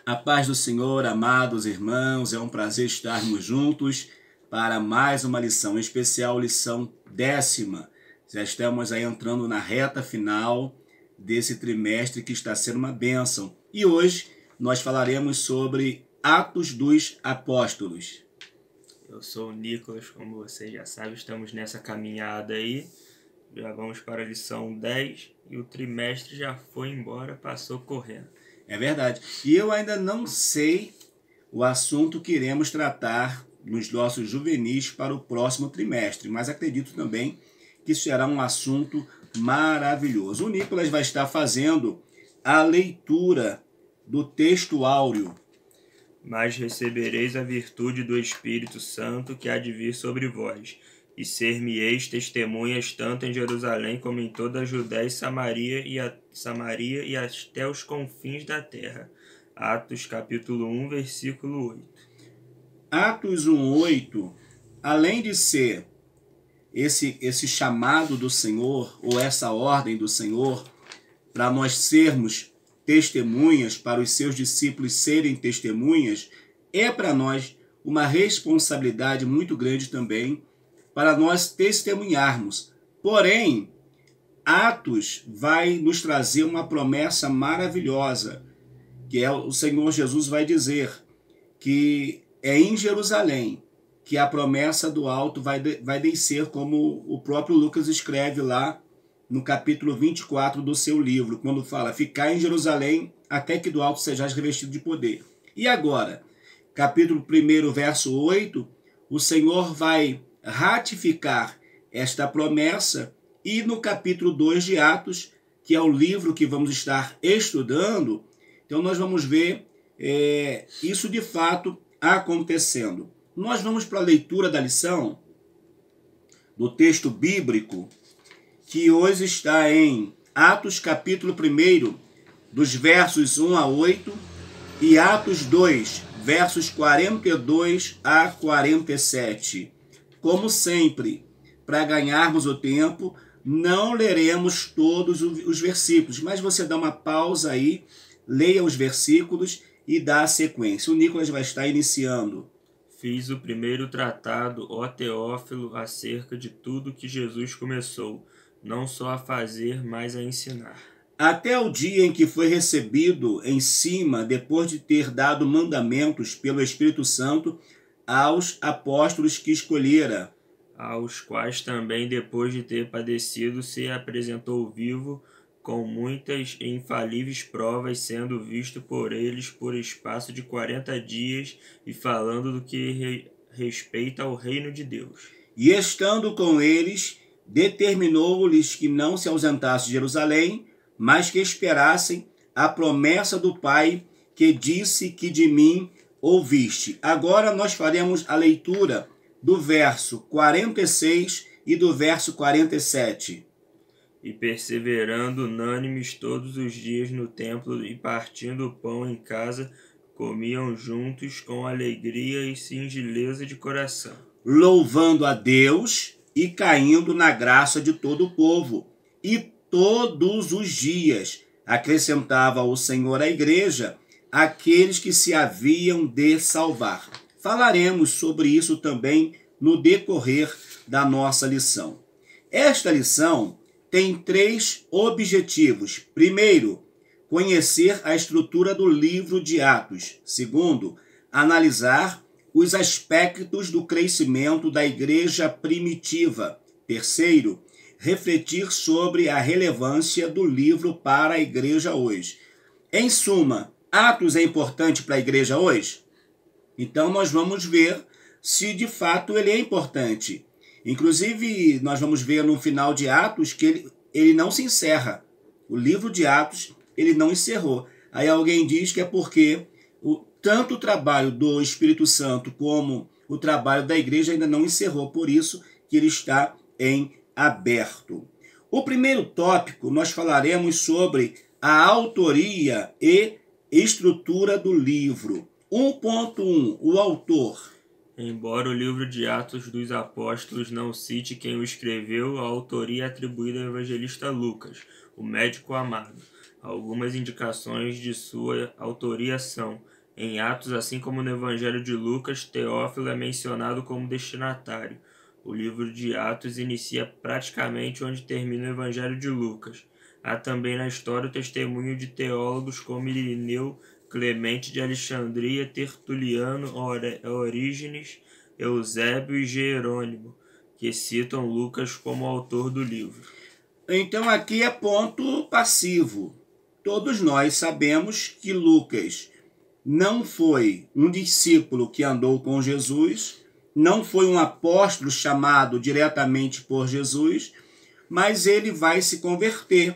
A paz do Senhor, amados irmãos, é um prazer estarmos juntos para mais uma lição especial, lição 10ª. Já estamos aí entrando na reta final desse trimestre que está sendo uma bênção. E hoje nós falaremos sobre Atos dos Apóstolos. Eu sou o Nicolas, como você já sabe, estamos nessa caminhada aí. Já vamos para a lição 10 e o trimestre já foi embora, passou correndo. É verdade. E eu ainda não sei o assunto que iremos tratar nos nossos juvenis para o próximo trimestre, mas acredito também que será um assunto maravilhoso. O Nicolas vai estar fazendo a leitura do texto áureo. Mas recebereis a virtude do Espírito Santo que há de vir sobre vós, e ser-me-eis testemunhas tanto em Jerusalém como em toda a Judéia e Samaria e até os confins da terra. Atos capítulo 1, versículo 8. Atos 1:8, além de ser esse chamado do Senhor, ou essa ordem do Senhor, para nós sermos testemunhas, para os seus discípulos serem testemunhas, é para nós uma responsabilidade muito grande também, para nós testemunharmos. Porém, Atos vai nos trazer uma promessa maravilhosa, que é o Senhor Jesus vai dizer que é em Jerusalém que a promessa do alto vai descer, como o próprio Lucas escreve lá no capítulo 24 do seu livro, quando fala: ficar em Jerusalém até que do alto sejais revestido de poder. E agora, capítulo 1, verso 8, o Senhor vai ratificar esta promessa, e no capítulo 2 de Atos, que é o livro que vamos estar estudando, então nós vamos ver isso de fato acontecendo. Nós vamos para a leitura da lição do texto bíblico, que hoje está em Atos capítulo 1, dos versos 1 a 8, e Atos 2, versos 42 a 47. Como sempre, para ganharmos o tempo, não leremos todos os versículos, mas você dá uma pausa aí, leia os versículos e dá a sequência. O Nicolas vai estar iniciando. Fiz o primeiro tratado, ó Teófilo, acerca de tudo que Jesus começou, não só a fazer, mas a ensinar. Até o dia em que foi recebido em cima, depois de ter dado mandamentos pelo Espírito Santo aos apóstolos que escolhera, aos quais também, depois de ter padecido, se apresentou vivo, com muitas e infalíveis provas, sendo visto por eles por espaço de 40 dias, e falando do que respeita ao reino de Deus. E estando com eles, determinou-lhes que não se ausentassem de Jerusalém, mas que esperassem a promessa do Pai, que disse que de mim ouviste. Agora nós faremos a leitura do verso 46 e do verso 47. E perseverando unânimes todos os dias no templo e partindo o pão em casa, comiam juntos com alegria e singeleza de coração, louvando a Deus e caindo na graça de todo o povo. E todos os dias acrescentava o Senhor à igreja aqueles que se haviam de salvar. Falaremos sobre isso também no decorrer da nossa lição. Esta lição tem 3 objetivos. Primeiro, conhecer a estrutura do livro de Atos. Segundo, analisar os aspectos do crescimento da igreja primitiva. Terceiro, refletir sobre a relevância do livro para a igreja hoje. Em suma, Atos é importante para a igreja hoje? Então nós vamos ver se de fato ele é importante. Inclusive, nós vamos ver no final de Atos que ele não se encerra. O livro de Atos, ele não encerrou. Aí alguém diz que é porque tanto o trabalho do Espírito Santo como o trabalho da igreja ainda não encerrou. Por isso que ele está em aberto. O primeiro tópico, nós falaremos sobre a autoria e estrutura do livro. 1.1, o autor. Embora o livro de Atos dos Apóstolos não cite quem o escreveu, a autoria é atribuída ao evangelista Lucas, o médico amado. Algumas indicações de sua autoria são Em Atos, assim como no Evangelho de Lucas, Teófilo é mencionado como destinatário. O livro de Atos inicia praticamente onde termina o Evangelho de Lucas. Há também na história o testemunho de teólogos como Irineu, Clemente de Alexandria, Tertuliano, Orígenes, Eusébio e Jerônimo, que citam Lucas como autor do livro. Então aqui é ponto passivo. Todos nós sabemos que Lucas não foi um discípulo que andou com Jesus, não foi um apóstolo chamado diretamente por Jesus, mas ele vai se converter.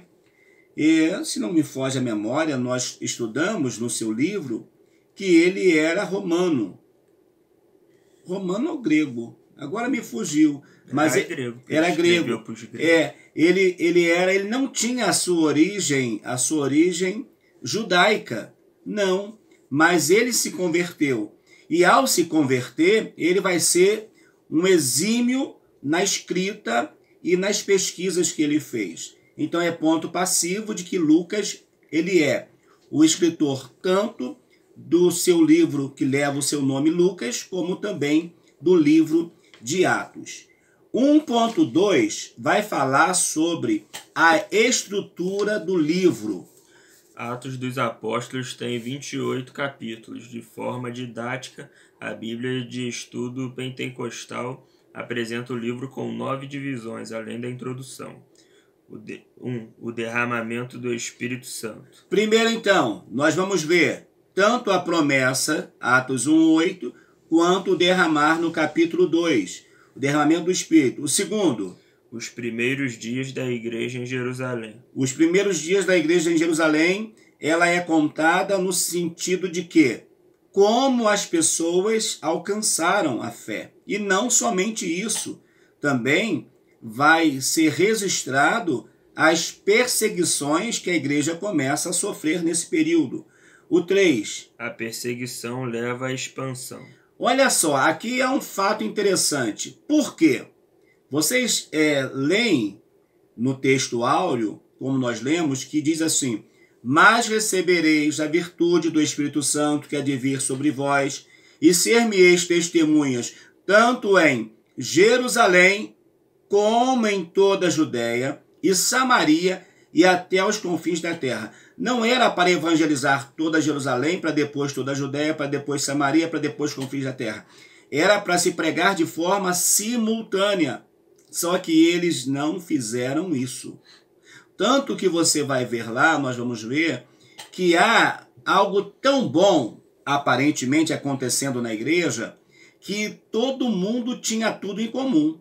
E, se não me foge a memória, nós estudamos no seu livro que ele era romano. Romano ou grego? Agora me fugiu. Mas era grego. Ele não tinha a sua origem judaica. Não. Mas ele se converteu. E ao se converter, ele vai ser um exímio na escrita e nas pesquisas que ele fez. Então é ponto passivo de que Lucas, ele é o escritor tanto do seu livro que leva o seu nome Lucas, como também do livro de Atos. 1.2 vai falar sobre a estrutura do livro. Atos dos Apóstolos tem 28 capítulos. De forma didática, a Bíblia de Estudo Pentecostal apresenta o livro com 9 divisões, além da introdução. O derramamento do Espírito Santo. Primeiro, então, nós vamos ver tanto a promessa, Atos 1:8, quanto o derramar no capítulo 2, o derramamento do Espírito. O segundo, os primeiros dias da igreja em Jerusalém. Os primeiros dias da igreja em Jerusalém, ela é contada no sentido de que como as pessoas alcançaram a fé. E não somente isso, também vai ser registrado as perseguições que a igreja começa a sofrer nesse período. O 3. A perseguição leva à expansão. Olha só, aqui é um fato interessante. Por quê? Vocês leem no texto áureo, como nós lemos, que diz assim: mas recebereis a virtude do Espírito Santo que há de vir sobre vós, e ser-me-eis testemunhas, tanto em Jerusalém, como em toda a Judéia e Samaria e até os confins da terra. Não era para evangelizar toda Jerusalém, para depois toda a Judéia, para depois Samaria, para depois os confins da terra. Era para se pregar de forma simultânea. Só que eles não fizeram isso. Tanto que você vai ver lá, nós vamos ver, que há algo tão bom, aparentemente, acontecendo na igreja, que todo mundo tinha tudo em comum.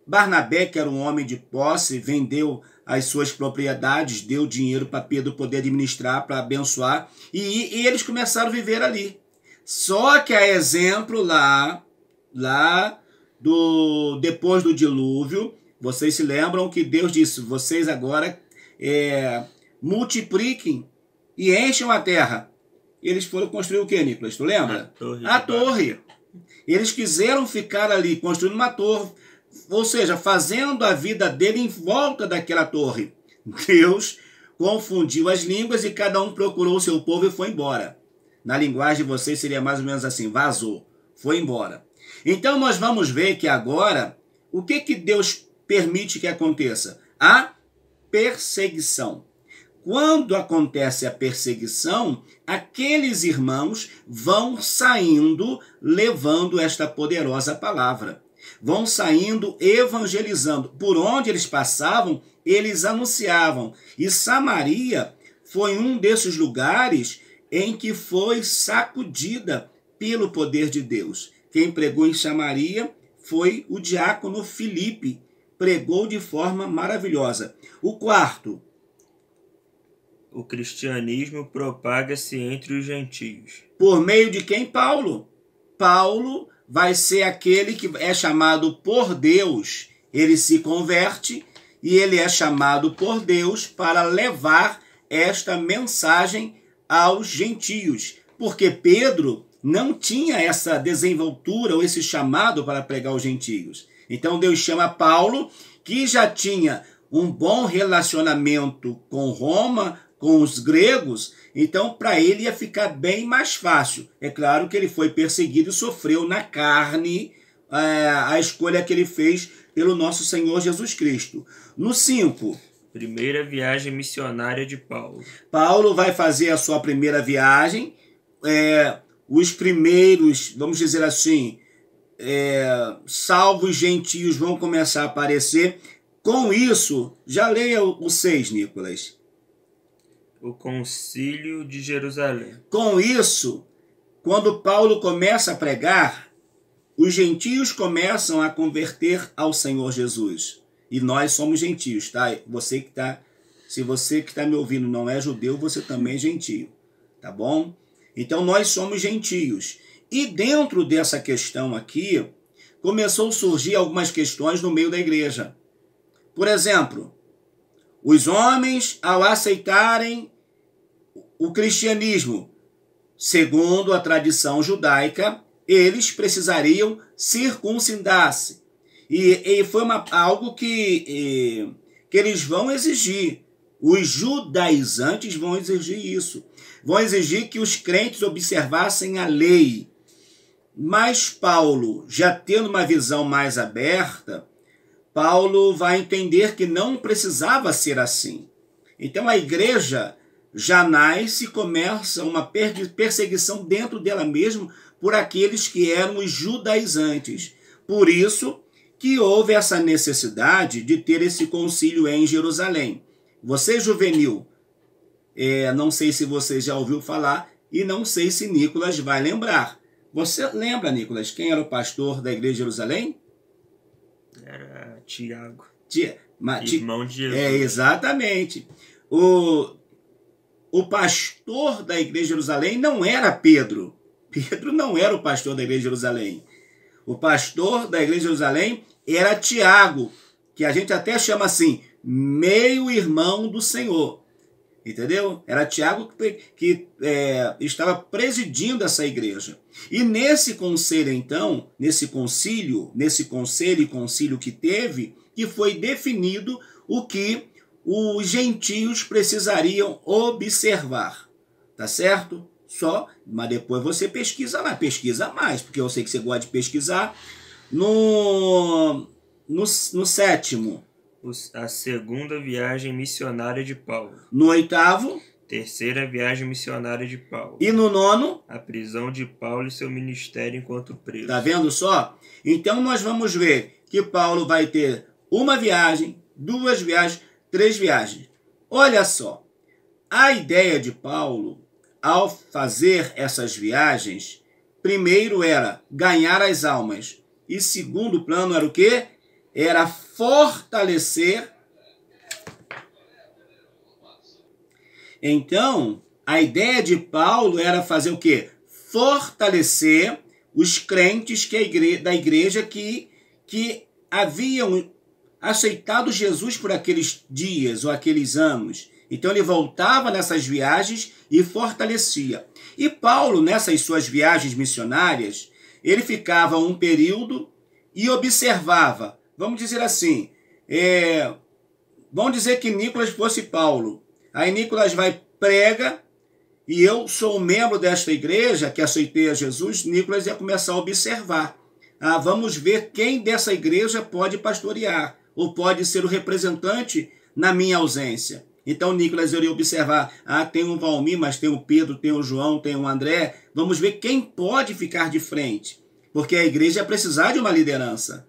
Barnabé, que era um homem de posse, vendeu as suas propriedades, deu dinheiro para Pedro poder administrar, para abençoar, e eles começaram a viver ali. Só que a exemplo lá depois do dilúvio, vocês se lembram que Deus disse: vocês agora multipliquem e enchem a terra. Eles foram construir o que, Nicolas? Tu lembra? A torre. Eles quiseram ficar ali construindo uma torre, ou seja, fazendo a vida dele em volta daquela torre. Deus confundiu as línguas e cada um procurou o seu povo e foi embora. Na linguagem de vocês seria mais ou menos assim: vazou, foi embora. Então nós vamos ver que agora, o que Deus permite que aconteça? A perseguição. Quando acontece a perseguição, aqueles irmãos vão saindo levando esta poderosa palavra. Vão saindo evangelizando. Por onde eles passavam, eles anunciavam. E Samaria foi um desses lugares em que foi sacudida pelo poder de Deus. Quem pregou em Samaria foi o diácono Filipe. Pregou de forma maravilhosa. O 4. O cristianismo propaga-se entre os gentios. Por meio de quem? Paulo. Paulo vai ser aquele que é chamado por Deus. Ele se converte e ele é chamado por Deus para levar esta mensagem aos gentios. Porque Pedro não tinha essa desenvoltura ou esse chamado para pregar aos gentios. Então Deus chama Paulo, que já tinha um bom relacionamento com Roma, com os gregos, então para ele ia ficar bem mais fácil. É claro que ele foi perseguido e sofreu na carne a escolha que ele fez pelo nosso Senhor Jesus Cristo. No 5. Primeira viagem missionária de Paulo. Paulo vai fazer a sua primeira viagem. Os primeiros, vamos dizer assim, salvos gentios vão começar a aparecer. Com isso, já leia o 6, Nicolas. O Concílio de Jerusalém. Com isso, quando Paulo começa a pregar, os gentios começam a converter ao Senhor Jesus. E nós somos gentios, tá? Se você que está me ouvindo não é judeu, você também é gentio, tá bom? Então nós somos gentios. E dentro dessa questão aqui, começou a surgir algumas questões no meio da igreja. Por exemplo, os homens, ao aceitarem o cristianismo, segundo a tradição judaica, eles precisariam circuncidar-se. E foi algo que eles vão exigir. Os judaizantes vão exigir isso. Vão exigir que os crentes observassem a lei. Mas Paulo, já tendo uma visão mais aberta, Paulo vai entender que não precisava ser assim. Então a igreja já nasce e começa uma perseguição dentro dela mesma por aqueles que eram os judaizantes. Por isso que houve essa necessidade de ter esse concílio em Jerusalém. Você, juvenil, não sei se você já ouviu falar e não sei se Nicolas vai lembrar. Você lembra, Nicolas, quem era o pastor da igreja de Jerusalém? Era Tiago. Irmão de Jesus. Exatamente. O pastor da igreja de Jerusalém não era Pedro. Pedro não era o pastor da igreja de Jerusalém. O pastor da igreja de Jerusalém era Tiago, que a gente até chama assim, meio-irmão do Senhor. Entendeu? Era Tiago que estava presidindo essa igreja. E nesse conselho, então, nesse conselho e concílio que teve, que foi definido o que os gentios precisariam observar. Tá certo? Mas depois você pesquisa lá, pesquisa mais, porque eu sei que você gosta de pesquisar. No 7º. A segunda viagem missionária de Paulo. No 8º. Terceira viagem missionária de Paulo. E no 9º. A prisão de Paulo e seu ministério enquanto preso. Tá vendo só? Então nós vamos ver que Paulo vai ter uma viagem, 2 viagens, 3 viagens. Olha só, a ideia de Paulo, ao fazer essas viagens, primeiro era ganhar as almas. E segundo plano era o quê? Era fortalecer. Então, a ideia de Paulo era fazer o quê? Fortalecer os crentes da igreja que haviam aceitado Jesus por aqueles dias ou aqueles anos. Então ele voltava nessas viagens e fortalecia. E Paulo, nessas suas viagens missionárias, ele ficava um período e observava. Vamos dizer assim, vamos dizer que Nicolas fosse Paulo. Aí Nicolas vai, prega, e eu sou um membro desta igreja que aceitei a Jesus. Nicolas ia começar a observar. Vamos ver quem dessa igreja pode pastorear, ou pode ser o representante na minha ausência. Então Nicolas iria observar, tem um Valmir, mas tem o Pedro, tem o João, tem o André. Vamos ver quem pode ficar de frente, porque a igreja ia precisar de uma liderança.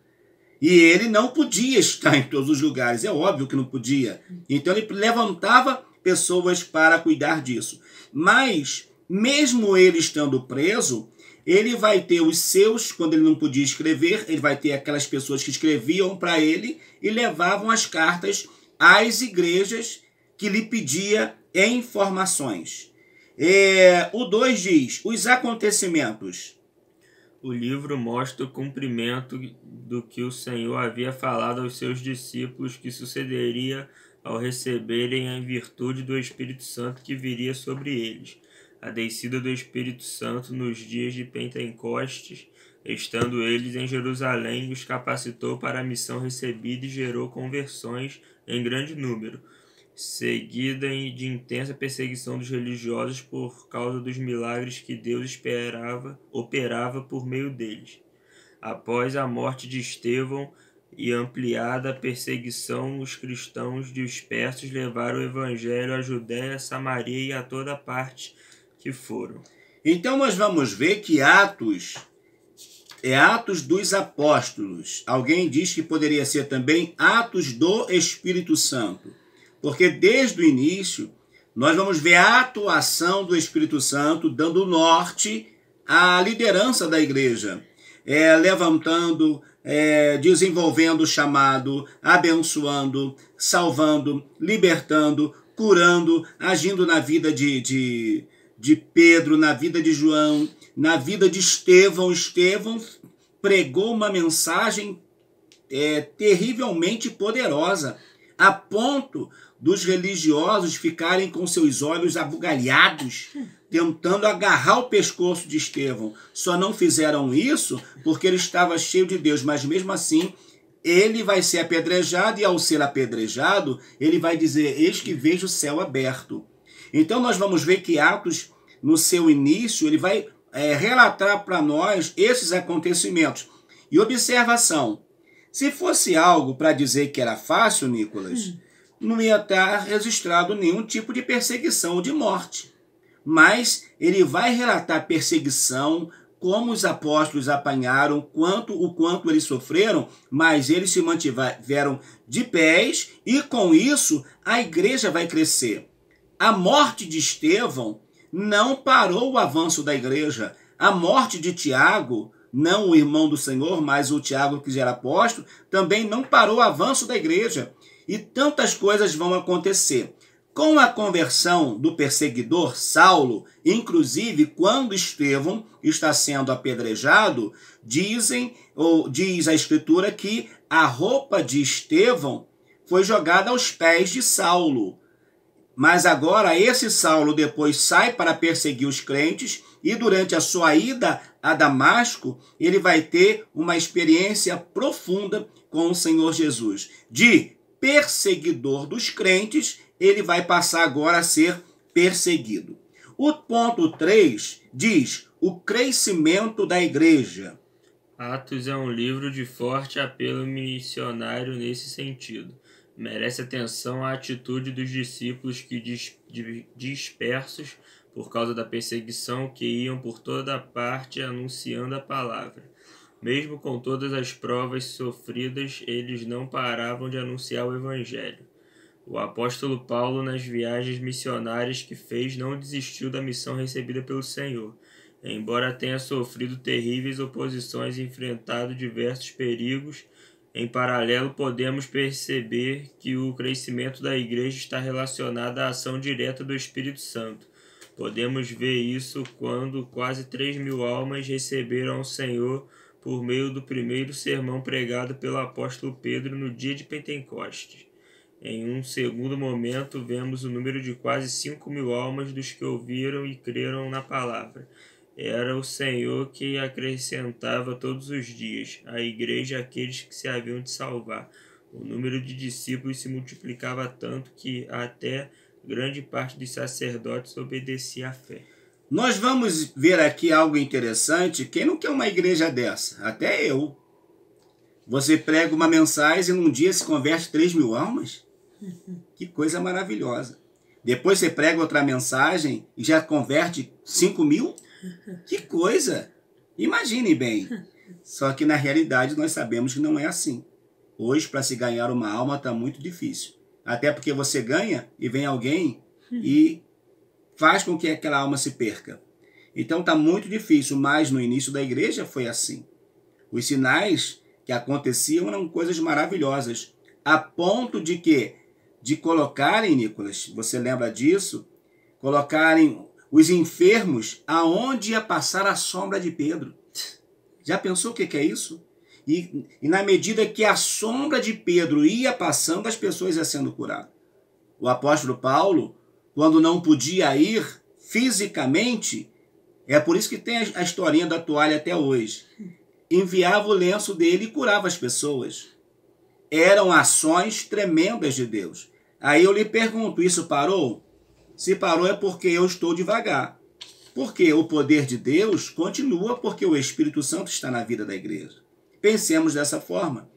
E ele não podia estar em todos os lugares, é óbvio que não podia. Então ele levantava pessoas para cuidar disso. Mas, mesmo ele estando preso, ele vai ter os seus, quando ele não podia escrever, ele vai ter aquelas pessoas que escreviam para ele e levavam as cartas às igrejas que lhe pedia informações. O 2 diz, os acontecimentos. O livro mostra o cumprimento do que o Senhor havia falado aos seus discípulos que sucederia ao receberem a virtude do Espírito Santo que viria sobre eles. A descida do Espírito Santo nos dias de Pentecostes, estando eles em Jerusalém, os capacitou para a missão recebida e gerou conversões em grande número. seguida de intensa perseguição dos religiosos por causa dos milagres que Deus operava por meio deles. Após a morte de Estevão e ampliada a perseguição, os cristãos dispersos levaram o evangelho à Judéia, Samaria e a toda parte que foram. Então nós vamos ver que Atos é Atos dos Apóstolos. Alguém diz que poderia ser também Atos do Espírito Santo. Porque desde o início nós vamos ver a atuação do Espírito Santo dando norte à liderança da igreja. Levantando, desenvolvendo o chamado, abençoando, salvando, libertando, curando, agindo na vida de Pedro, na vida de João, na vida de Estevão. Estevão pregou uma mensagem terrivelmente poderosa, a ponto dos religiosos ficarem com seus olhos abugalhados, tentando agarrar o pescoço de Estevão. Só não fizeram isso porque ele estava cheio de Deus, mas mesmo assim ele vai ser apedrejado, e ao ser apedrejado, ele vai dizer: eis que vejo o céu aberto. Então nós vamos ver que Atos, no seu início, ele vai relatar para nós esses acontecimentos. E observação, se fosse algo para dizer que era fácil, Nicolas, não ia estar registrado nenhum tipo de perseguição ou de morte. Mas ele vai relatar perseguição, como os apóstolos apanharam, o quanto eles sofreram, mas eles se mantiveram de pés, e com isso a igreja vai crescer. A morte de Estevão não parou o avanço da igreja. A morte de Tiago, não o irmão do Senhor, mas o Tiago que já era apóstolo, também não parou o avanço da igreja. E tantas coisas vão acontecer. Com a conversão do perseguidor Saulo, inclusive quando Estevão está sendo apedrejado, diz a Escritura que a roupa de Estevão foi jogada aos pés de Saulo. Mas agora esse Saulo depois sai para perseguir os crentes, e durante a sua ida a Damasco, ele vai ter uma experiência profunda com o Senhor Jesus. De perseguidor dos crentes, ele vai passar agora a ser perseguido. O ponto 3 diz o crescimento da igreja. Atos é um livro de forte apelo missionário nesse sentido. Merece atenção a atitude dos discípulos que dispersos por causa da perseguição, que iam por toda parte anunciando a palavra. Mesmo com todas as provas sofridas, eles não paravam de anunciar o evangelho. O apóstolo Paulo, nas viagens missionárias que fez, não desistiu da missão recebida pelo Senhor. Embora tenha sofrido terríveis oposições e enfrentado diversos perigos, em paralelo podemos perceber que o crescimento da igreja está relacionado à ação direta do Espírito Santo. Podemos ver isso quando quase 3.000 almas receberam ao Senhor por meio do primeiro sermão pregado pelo apóstolo Pedro no dia de Pentecostes. Em um segundo momento, vemos o número de quase 5.000 almas dos que ouviram e creram na palavra. Era o Senhor que acrescentava todos os dias à igreja aqueles que se haviam de salvar. O número de discípulos se multiplicava tanto que até grande parte dos sacerdotes obedecia à fé. Nós vamos ver aqui algo interessante. Quem não quer uma igreja dessa? Até eu. Você prega uma mensagem e num dia se converte 3.000 almas? Que coisa maravilhosa. Depois você prega outra mensagem e já converte 5.000? Que coisa! Imagine bem. Só que na realidade nós sabemos que não é assim. Hoje, para se ganhar uma alma, está muito difícil. Até porque você ganha e vem alguém e faz com que aquela alma se perca. Então está muito difícil, mas no início da igreja foi assim. Os sinais que aconteciam eram coisas maravilhosas, a ponto de que, de colocarem, Nicolas, você lembra disso? Colocarem os enfermos aonde ia passar a sombra de Pedro. Já pensou o que é isso? E na medida que a sombra de Pedro ia passando, as pessoas iam sendo curadas. O apóstolo Paulo, quando não podia ir fisicamente, é por isso que tem a historinha da toalha até hoje, enviava o lenço dele e curava as pessoas. Eram ações tremendas de Deus. Aí eu lhe pergunto, isso parou? Se parou é porque eu estou devagar. Porque o poder de Deus continua porque o Espírito Santo está na vida da igreja. Pensemos dessa forma.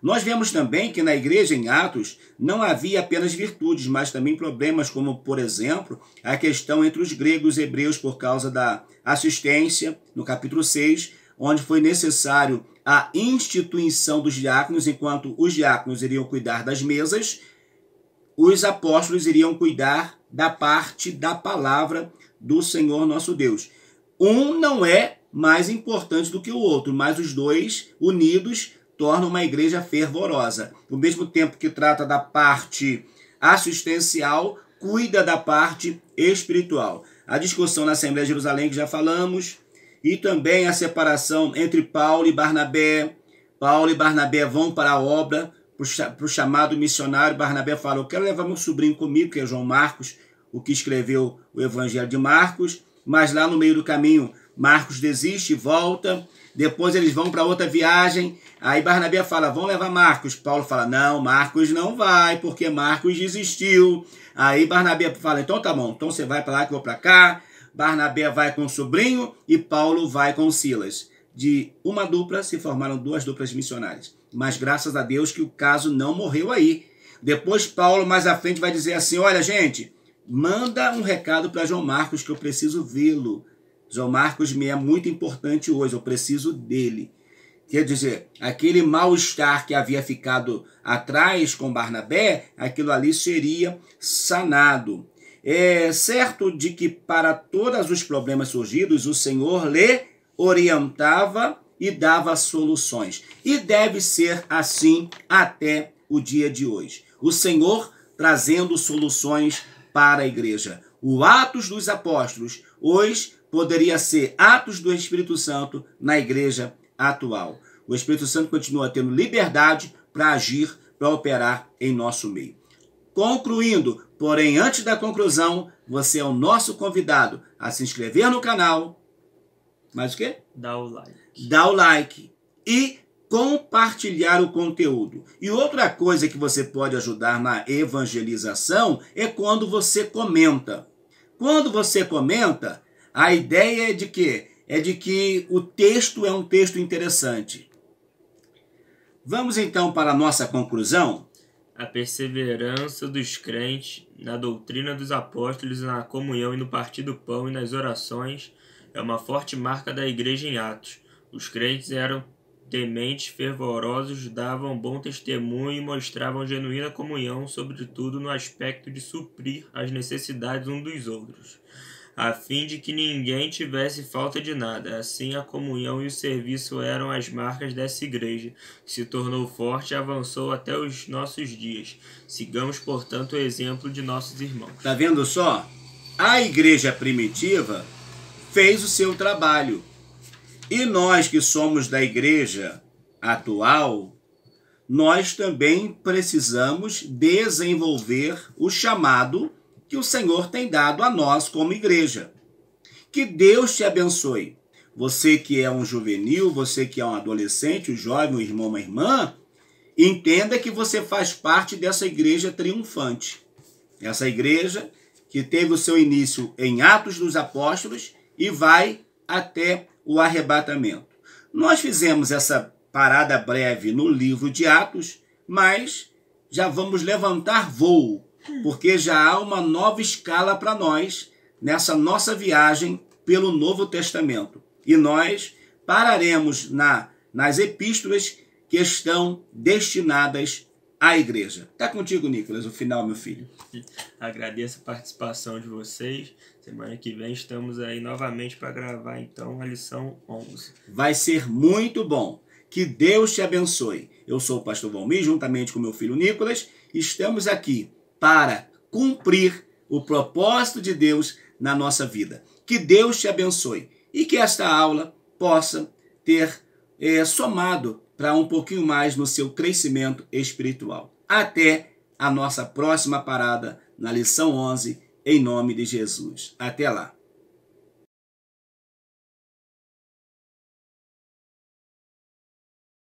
Nós vemos também que na igreja em Atos não havia apenas virtudes, mas também problemas como, por exemplo, a questão entre os gregos e hebreus por causa da assistência, no capítulo 6, onde foi necessário a instituição dos diáconos, enquanto os diáconos iriam cuidar das mesas, os apóstolos iriam cuidar da parte da palavra do Senhor nosso Deus. Um não é mais importante do que o outro, mas os dois unidos tornam uma igreja fervorosa. Ao mesmo tempo que trata da parte assistencial, cuida da parte espiritual. A discussão na Assembleia de Jerusalém, que já falamos, e também a separação entre Paulo e Barnabé. Paulo e Barnabé vão para a obra, para o chamado missionário. Barnabé fala, eu quero levar meu sobrinho comigo, que é João Marcos, o que escreveu o Evangelho de Marcos, mas lá no meio do caminho, Marcos desiste e volta. Depois eles vão para outra viagem. Aí Barnabé fala, vão levar Marcos. Paulo fala, não, Marcos não vai, porque Marcos desistiu. Aí Barnabé fala, então tá bom, então você vai para lá que eu vou para cá. Barnabé vai com o sobrinho e Paulo vai com Silas. De uma dupla se formaram duas duplas missionárias. Mas graças a Deus que o caso não morreu aí. Depois Paulo mais à frente vai dizer assim, olha gente, manda um recado para João Marcos que eu preciso vê-lo. João Marcos me é muito importante hoje, eu preciso dele. Quer dizer, aquele mal-estar que havia ficado atrás com Barnabé, aquilo ali seria sanado. É certo de que para todos os problemas surgidos, o Senhor lhe orientava e dava soluções. E deve ser assim até o dia de hoje. O Senhor trazendo soluções para a igreja. O Atos dos Apóstolos, hoje, poderia ser Atos do Espírito Santo na igreja atual. O Espírito Santo continua tendo liberdade para agir, para operar em nosso meio. Concluindo, porém, antes da conclusão, você é o nosso convidado a se inscrever no canal. Mais o quê? Dá o like. Dá o like e compartilhar o conteúdo. E outra coisa que você pode ajudar na evangelização é quando você comenta. Quando você comenta, a ideia é de quê? É de que o texto é um texto interessante. Vamos então para a nossa conclusão. A perseverança dos crentes na doutrina dos apóstolos, na comunhão e no partir do pão e nas orações é uma forte marca da igreja em Atos. Os crentes eram tementes, fervorosos, davam bom testemunho e mostravam genuína comunhão, sobretudo no aspecto de suprir as necessidades uns dos outros, a fim de que ninguém tivesse falta de nada. Assim, a comunhão e o serviço eram as marcas dessa igreja, que se tornou forte e avançou até os nossos dias. Sigamos, portanto, o exemplo de nossos irmãos. Está vendo só? A igreja primitiva fez o seu trabalho. E nós que somos da igreja atual, nós também precisamos desenvolver o chamado que o Senhor tem dado a nós como igreja. Que Deus te abençoe. Você que é um juvenil, você que é um adolescente, um jovem, um irmão, uma irmã, entenda que você faz parte dessa igreja triunfante. Essa igreja que teve o seu início em Atos dos Apóstolos e vai até o arrebatamento. Nós fizemos essa parada breve no livro de Atos, mas já vamos levantar voo, porque já há uma nova escala para nós nessa nossa viagem pelo Novo Testamento. E nós pararemos nas epístolas que estão destinadas à igreja. Está contigo, Nicolas, o final, meu filho. Agradeço a participação de vocês. Semana que vem estamos aí novamente para gravar, então, a lição 11. Vai ser muito bom. Que Deus te abençoe. Eu sou o pastor Valmir, juntamente com meu filho Nicolas. Estamos aqui para cumprir o propósito de Deus na nossa vida. Que Deus te abençoe e que esta aula possa ter somado para um pouquinho mais no seu crescimento espiritual. Até a nossa próxima parada na lição 11, em nome de Jesus. Até lá.